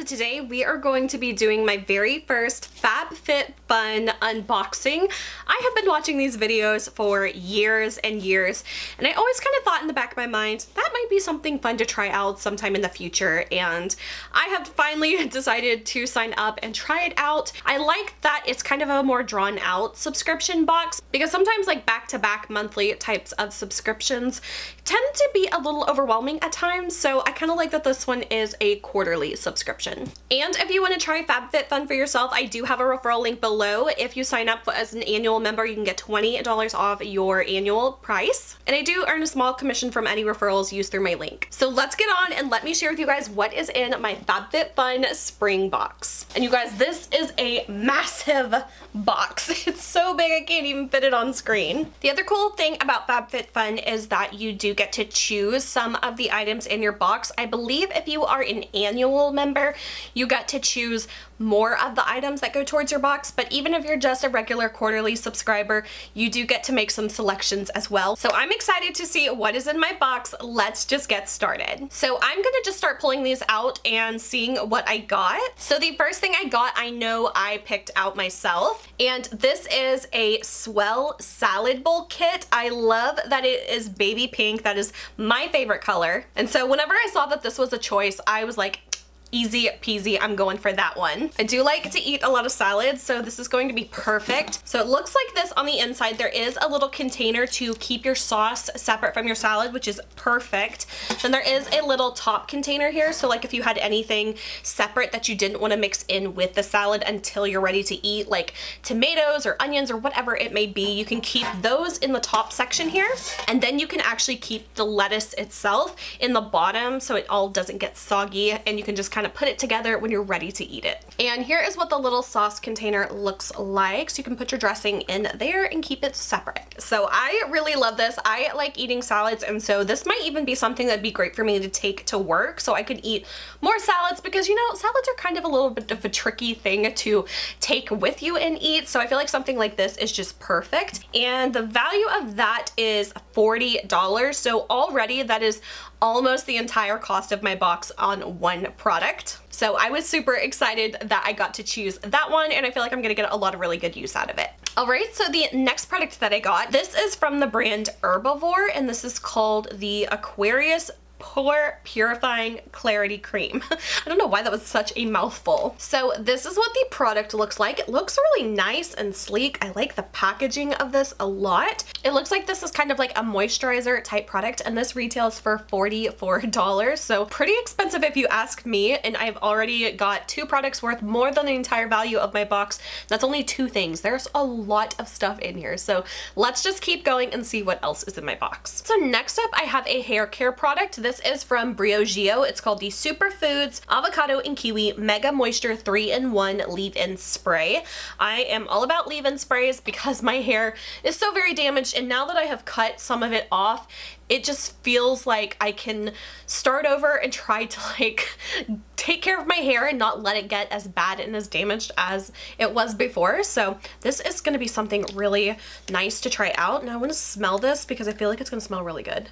so today we are going to be doing my very first FABFITFUN unboxing. I have been watching these videos for years and years, and I always kind of thought in the back of my mind that might be something fun to try out sometime in the future, and I have finally decided to sign up and try it out. I like that it's kind of a more drawn out subscription box, because sometimes like back-to-back monthly types of subscriptions tend to be a little overwhelming at times, so I kind of like that this one is a quarterly subscription. And if you want to try FABFITFUN for yourself, I do have a referral link below. If you sign up as an annual member, you can get $20 off your annual price. And I do earn a small commission from any referrals used through my link. So let's get on and let me share with you guys what is in my FABFITFUN spring box. And you guys, this is a massive box. It's so big I can't even fit it on screen. The other cool thing about FABFITFUN is that you do get to choose some of the items in your box. I believe if you are an annual member, you get to choose more of the items that go towards your box, but even if you're just a regular quarterly subscriber, you do get to make some selections as well. So I'm excited to see what is in my box. Let's just get started. So I'm gonna just start pulling these out and seeing what I got. So the first thing I got, I know I picked out myself, and this is a Swell salad bowl kit. I love that it is baby pink. That is my favorite color. And so whenever I saw that this was a choice, I was like, easy peasy, I'm going for that one. I do like to eat a lot of salads, so this is going to be perfect. So it looks like this on the inside. There is a little container to keep your sauce separate from your salad, which is perfect. Then there is a little top container here, so like if you had anything separate that you didn't want to mix in with the salad until you're ready to eat, like tomatoes or onions or whatever it may be, you can keep those in the top section here, and then you can actually keep the lettuce itself in the bottom so it all doesn't get soggy, and you can just kind of put it together when you're ready to eat it. And here is what the little sauce container looks like. So you can put your dressing in there and keep it separate. So I really love this. I like eating salads, and so this might even be something that'd be great for me to take to work, so I could eat more salads, because you know, salads are kind of a little bit of a tricky thing to take with you and eat. So I feel like something like this is just perfect. And the value of that is $40. So already that is almost the entire cost of my box on one product. So I was super excited that I got to choose that one, and I feel like I'm gonna get a lot of really good use out of it. All right, so the next product that I got, this is from the brand Herbivore, and this is called the Aquarius Pore Purifying Clarity Cream. I don't know why that was such a mouthful. So this is what the product looks like. It looks really nice and sleek. I like the packaging of this a lot. It looks like this is kind of like a moisturizer type product, and this retails for $44. So pretty expensive if you ask me, and I've already got two products worth more than the entire value of my box. That's only two things. There's a lot of stuff in here. So let's just keep going and see what else is in my box. So next up, I have a hair care product. This is from Briogeo. It's called the Superfoods Avocado and Kiwi Mega Moisture 3-in-1 Leave-In Spray. I am all about leave-in sprays because my hair is so very damaged, and now that I have cut some of it off, it just feels like I can start over and try to like take care of my hair and not let it get as bad and as damaged as it was before. So this is going to be something really nice to try out. And I want to smell this because I feel like it's going to smell really good.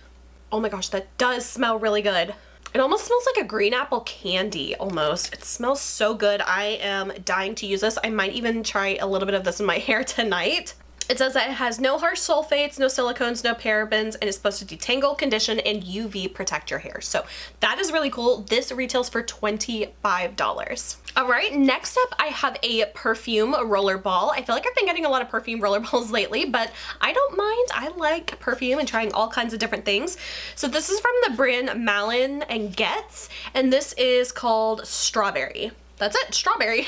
Oh my gosh, that does smell really good. It almost smells like a green apple candy almost. It smells so good. I am dying to use this. I might even try a little bit of this in my hair tonight. It says that it has no harsh sulfates, no silicones, no parabens, and it's supposed to detangle, condition, and UV protect your hair. So that is really cool. This retails for $25. All right, next up I have a perfume roller ball. I feel like I've been getting a lot of perfume roller balls lately, but I don't mind. I like perfume and trying all kinds of different things. So this is from the brand Malin and Goetz, and this is called Strawberry. That's it, Strawberry.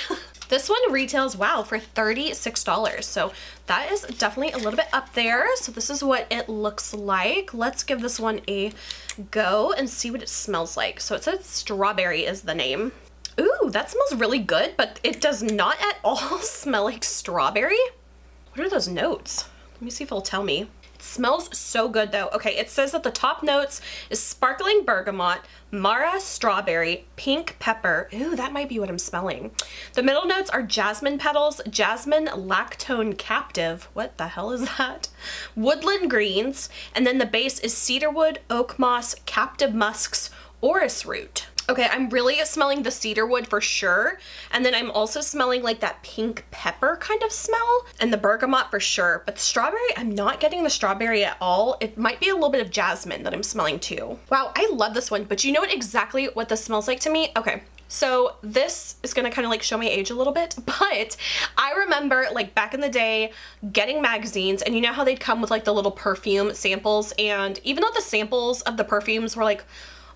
This one retails, wow, for $36. So that is definitely a little bit up there. So this is what it looks like. Let's give this one a go and see what it smells like. So it says Strawberry is the name. Ooh, that smells really good, but it does not at all smell like strawberry. What are those notes? Let me see if it'll tell me. Smells so good though. Okay, it says that the top notes is sparkling bergamot, Mara strawberry, pink pepper. Ooh, that might be what I'm smelling. The middle notes are jasmine petals, jasmine lactone captive. What the hell is that? Woodland greens. And then the base is cedarwood, oak moss, captive musks, orris root. Okay, I'm really smelling the cedar wood for sure. And then I'm also smelling like that pink pepper kind of smell and the bergamot for sure. But the strawberry, I'm not getting the strawberry at all. It might be a little bit of jasmine that I'm smelling too. Wow, I love this one, but you know exactly what this smells like to me? Okay. So this is gonna kind of like show my age a little bit, but I remember like back in the day getting magazines, and you know how they'd come with like the little perfume samples, and even though the samples of the perfumes were like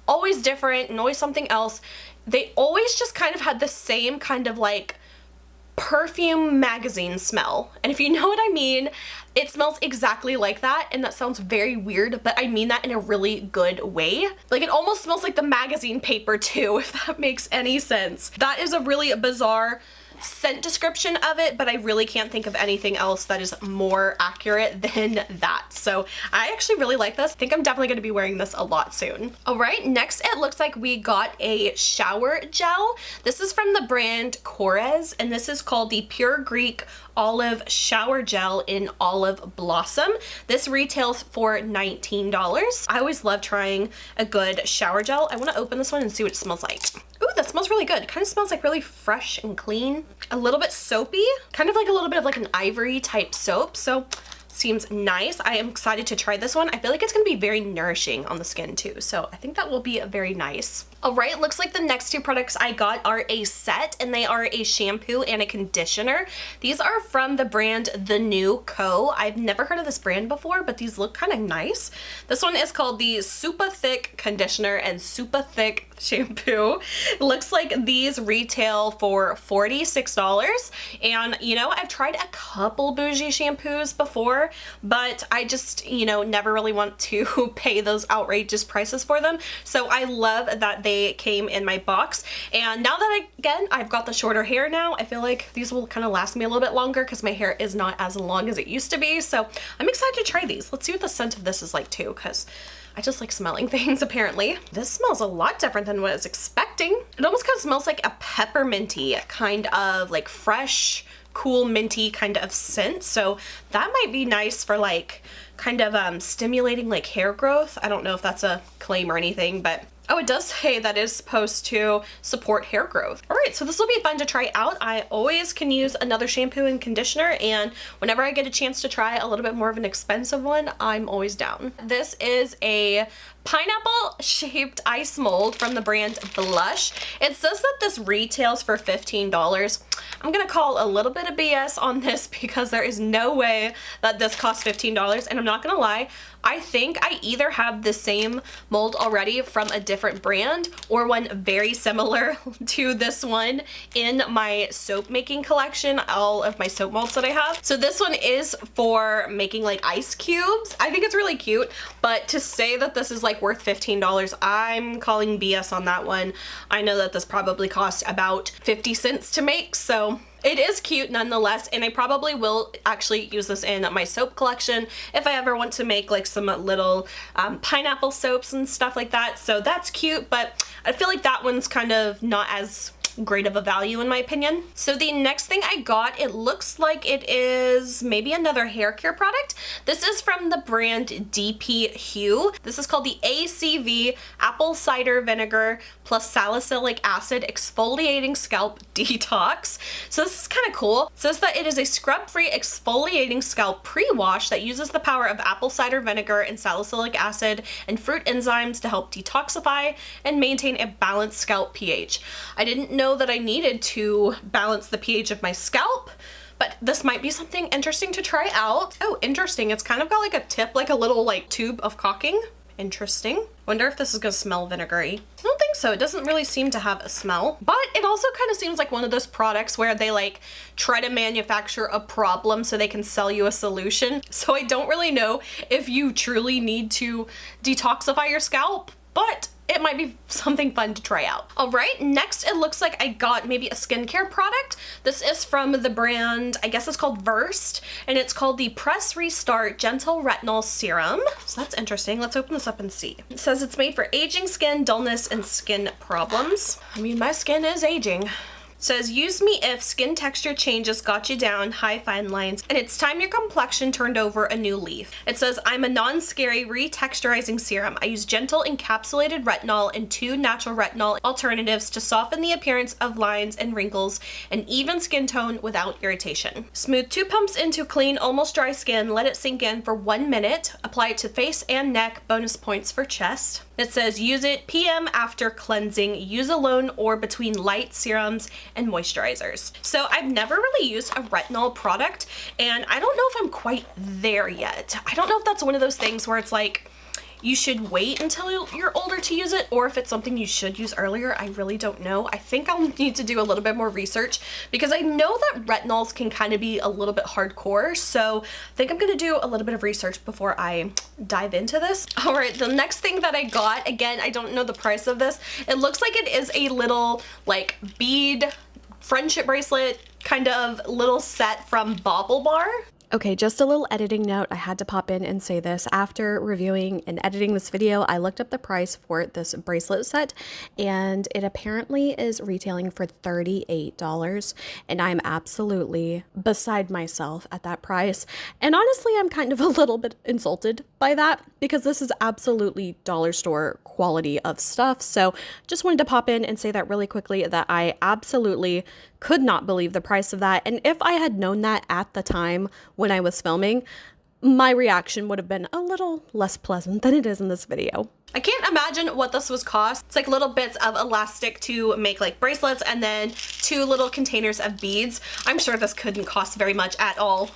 always different and always something else, they always just kind of had the same kind of like perfume magazine smell. And if you know what I mean, it smells exactly like that, and that sounds very weird, but I mean that in a really good way. Like it almost smells like the magazine paper too, if that makes any sense. That is a really bizarre scent description of it, but I really can't think of anything else that is more accurate than that. So I actually really like this. I think I'm definitely going to be wearing this a lot soon. All right, next it looks like we got a shower gel. This is from the brand Korres, and this is called the Pure Greek Olive Shower Gel in Olive Blossom. This retails for $19. I always love trying a good shower gel. I want to open this one and see what it smells like. Ooh, that smells really good. It kind of smells like really fresh and clean. A little bit soapy, kind of like a little bit of like an ivory type soap. So seems nice. I am excited to try this one. I feel like it's gonna be very nourishing on the skin too. So I think that will be very nice. All right, looks like the next two products I got are a set, and they are a shampoo and a conditioner. These are from the brand The New Co. I've never heard of this brand before, but these look kind of nice. This one is called the SupaThick Conditioner and SupaThick Shampoo. It looks like these retail for $46. And you know, I've tried a couple bougie shampoos before, but I just, you know, never really want to pay those outrageous prices for them. So I love that they came in my box. And now that I've got the shorter hair now, I feel like these will kind of last me a little bit longer because my hair is not as long as it used to be. So I'm excited to try these. Let's see what the scent of this is like too, because I just like smelling things apparently. This smells a lot different than what I was expecting. It almost kind of smells like a pepperminty kind of like fresh, cool minty kind of scent. So that might be nice for like kind of stimulating like hair growth. I don't know if that's a claim or anything, but oh, it does say that it's supposed to support hair growth. All right, so this will be fun to try out. I always can use another shampoo and conditioner, and whenever I get a chance to try a little bit more of an expensive one, I'm always down. This is a pineapple shaped ice mold from the brand Blush. It says that this retails for $15. I'm gonna call a little bit of BS on this because there is no way that this costs $15, and I'm not gonna lie, I think I either have the same mold already from a different brand or one very similar to this one in my soap making collection, all of my soap molds that I have. So this one is for making like ice cubes. I think it's really cute, but to say that this is like worth $15, I'm calling BS on that one. I know that this probably cost about 50 cents to make, so it is cute nonetheless, and I probably will actually use this in my soap collection if I ever want to make like some little pineapple soaps and stuff like that. So that's cute, but I feel like that one's kind of not as great of a value in my opinion. So the next thing I got, it looks like it is maybe another hair care product. This is from the brand DPHU. This is called the ACV Apple Cider Vinegar plus Salicylic Acid Exfoliating Scalp Detox. So this is kind of cool. It says that it is a scrub-free exfoliating scalp pre-wash that uses the power of apple cider vinegar and salicylic acid and fruit enzymes to help detoxify and maintain a balanced scalp pH. I didn't know that I needed to balance the pH of my scalp, but this might be something interesting to try out. Oh, interesting. It's kind of got like a tip, like a little like tube of caulking. Interesting. Wonder if this is gonna smell vinegary. I don't think so. It doesn't really seem to have a smell, but it also kind of seems like one of those products where they like try to manufacture a problem so they can sell you a solution. So I don't really know if you truly need to detoxify your scalp, but it might be something fun to try out. All right, next it looks like I got maybe a skincare product. This is from the brand, I guess it's called Versed, and it's called the Press Restart Gentle Retinol Serum. So that's interesting. Let's open this up and see. It says it's made for aging skin, dullness, and skin problems. I mean, my skin is aging, It says, use me if skin texture changes got you down, high fine lines, and it's time your complexion turned over a new leaf. It says, I'm a non-scary retexturizing serum. I use gentle encapsulated retinol and 2 natural retinol alternatives to soften the appearance of lines and wrinkles and even skin tone without irritation. Smooth 2 pumps into clean, almost dry skin. Let it sink in for 1 minute. Apply it to face and neck. Bonus points for chest. It says, use it PM after cleansing. Use alone or between light serums and moisturizers. So I've never really used a retinol product, and I don't know if I'm quite there yet. I don't know if that's one of those things where it's like, you should wait until you're older to use it, or if it's something you should use earlier. I really don't know. I think I'll need to do a little bit more research because I know that retinols can kind of be a little bit hardcore. So I think I'm gonna do a little bit of research before I dive into this. All right, the next thing that I got, again, I don't know the price of this. It looks like it is a little like bead friendship bracelet kind of little set from BaubleBar. Okay, just a little editing note. I had to pop in and say this. After reviewing and editing this video, I looked up the price for this bracelet set, and it apparently is retailing for $38, and I'm absolutely beside myself at that price. And honestly, I'm kind of a little bit insulted by that because this is absolutely dollar store quality of stuff. So just wanted to pop in and say that really quickly, that I absolutely could not believe the price of that. And if I had known that at the time when I was filming, my reaction would have been a little less pleasant than it is in this video. I can't imagine what this was cost. It's like little bits of elastic to make like bracelets and then 2 little containers of beads. I'm sure this couldn't cost very much at all.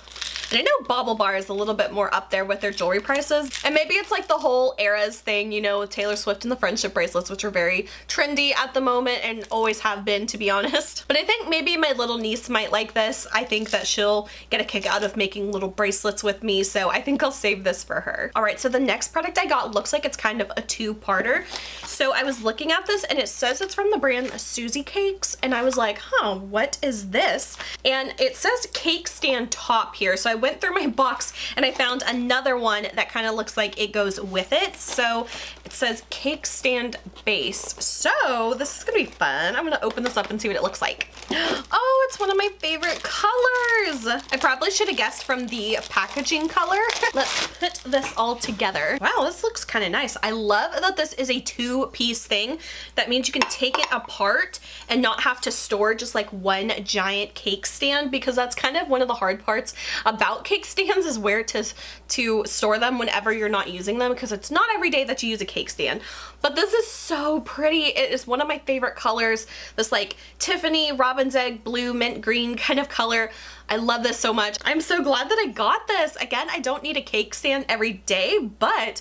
And I know BaubleBar is a little bit more up there with their jewelry prices. And maybe it's like the whole Eras thing, you know, with Taylor Swift and the friendship bracelets, which are very trendy at the moment and always have been, to be honest. But I think maybe my little niece might like this. I think that she'll get a kick out of making little bracelets with me, so I think I'll save this for her. All right, so the next product I got looks like it's kind of a 2-parter. So I was looking at this and it says it's from the brand SusieCakes, and I was like, huh, what is this? And it says cake stand top here. So I went through my box and I found another one that kind of looks like it goes with it. So it says cake stand base. So this is gonna be fun. I'm gonna open this up and see what it looks like. Oh, it's one of my favorite colors. I probably should have guessed from the packaging color. Let's put this all together. Wow, this looks kind of nice. I love that this is a 2-piece thing. That means you can take it apart and not have to store just like one giant cake stand, because that's kind of one of the hard parts about cake stands, is where to store them whenever you're not using them, because it's not every day that you use a cake stand. But this is so pretty. It is one of my favorite colors. This like Tiffany, robin's egg, blue, mint green kind of color. I love this so much. I'm so glad that I got this. Again, I don't need a cake stand every day, but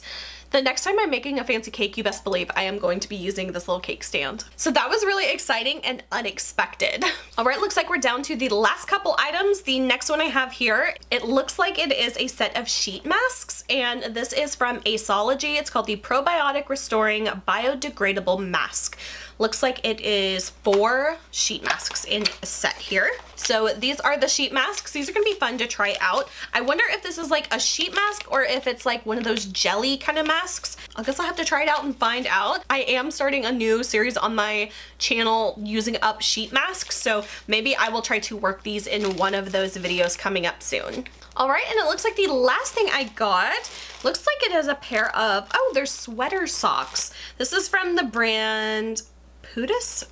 the next time I'm making a fancy cake, you best believe I am going to be using this little cake stand. So that was really exciting and unexpected. All right, looks like we're down to the last couple items. The next one I have here, it looks like it is a set of sheet masks, and this is from Aceology. It's called the Probiotic Restoring Biodegradable Mask. Looks like it is 4 sheet masks in a set here. So these are the sheet masks. These are gonna be fun to try out. I wonder if this is like a sheet mask or if it's like one of those jelly kind of masks. I guess I'll have to try it out and find out. I am starting a new series on my channel using up sheet masks, so maybe I will try to work these in one of those videos coming up soon. All right, and it looks like the last thing I got, looks like it is a pair of, oh, they're sweater socks. This is from the brand Pudus?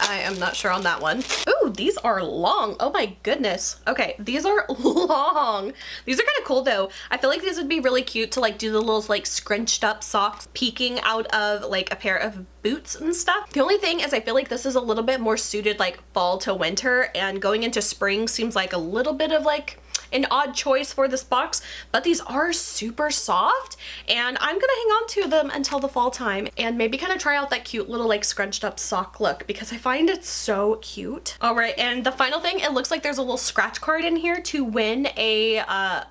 I am not sure on that one. Ooh, these are long. Oh my goodness. Okay, these are long. These are kind of cool though. I feel like these would be really cute to like do the little like scrunched up socks peeking out of like a pair of boots and stuff. The only thing is I feel like this is a little bit more suited like fall to winter, and going into spring seems like a little bit of like an odd choice for this box, but these are super soft and I'm gonna hang on to them until the fall time and maybe kind of try out that cute little like scrunched up sock look, because I find it so cute. All right, and the final thing, it looks like there's a little scratch card in here to win a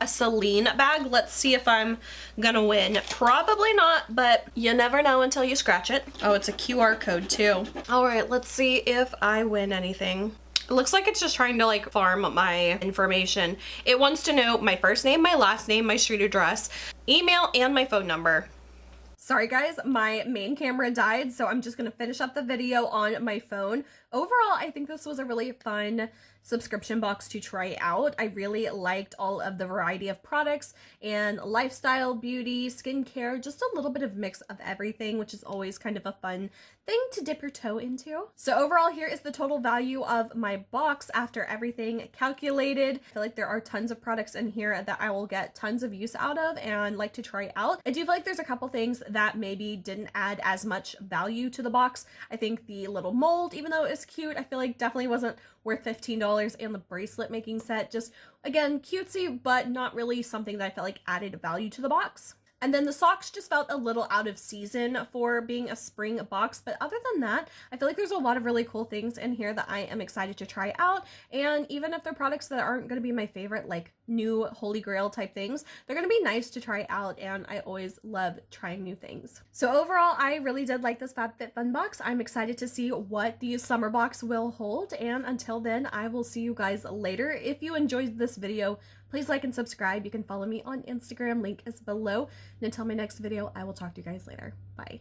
Celine bag. Let's see if I'm gonna win. Probably not, but you never know until you scratch it. Oh, it's a QR code too. All right, let's see if I win anything. It looks like it's just trying to like farm my information. It wants to know my first name, my last name, my street address, email, and my phone number. Sorry guys, my main camera died, so I'm just gonna finish up the video on my phone. Overall, I think this was a really fun subscription box to try out. I really liked all of the variety of products and lifestyle, beauty, skincare, just a little bit of mix of everything, which is always kind of a fun thing to dip your toe into. So overall, here is the total value of my box after everything calculated. I feel like there are tons of products in here that I will get tons of use out of and like to try out. I do feel like there's a couple things that maybe didn't add as much value to the box. I think the little mold, even though it's cute, I feel like definitely wasn't worth $15, and the bracelet making set, just again cutesy, but not really something that I felt like added value to the box. And then the socks just felt a little out of season for being a spring box. But other than that, I feel like there's a lot of really cool things in here that I am excited to try out. And even if they're products that aren't going to be my favorite, like new holy grail type things, they're going to be nice to try out. And I always love trying new things. So overall, I really did like this FabFitFun box. I'm excited to see what the summer box will hold. And until then, I will see you guys later. If you enjoyed this video, please like and subscribe. You can follow me on Instagram. Link is below. And until my next video, I will talk to you guys later. Bye.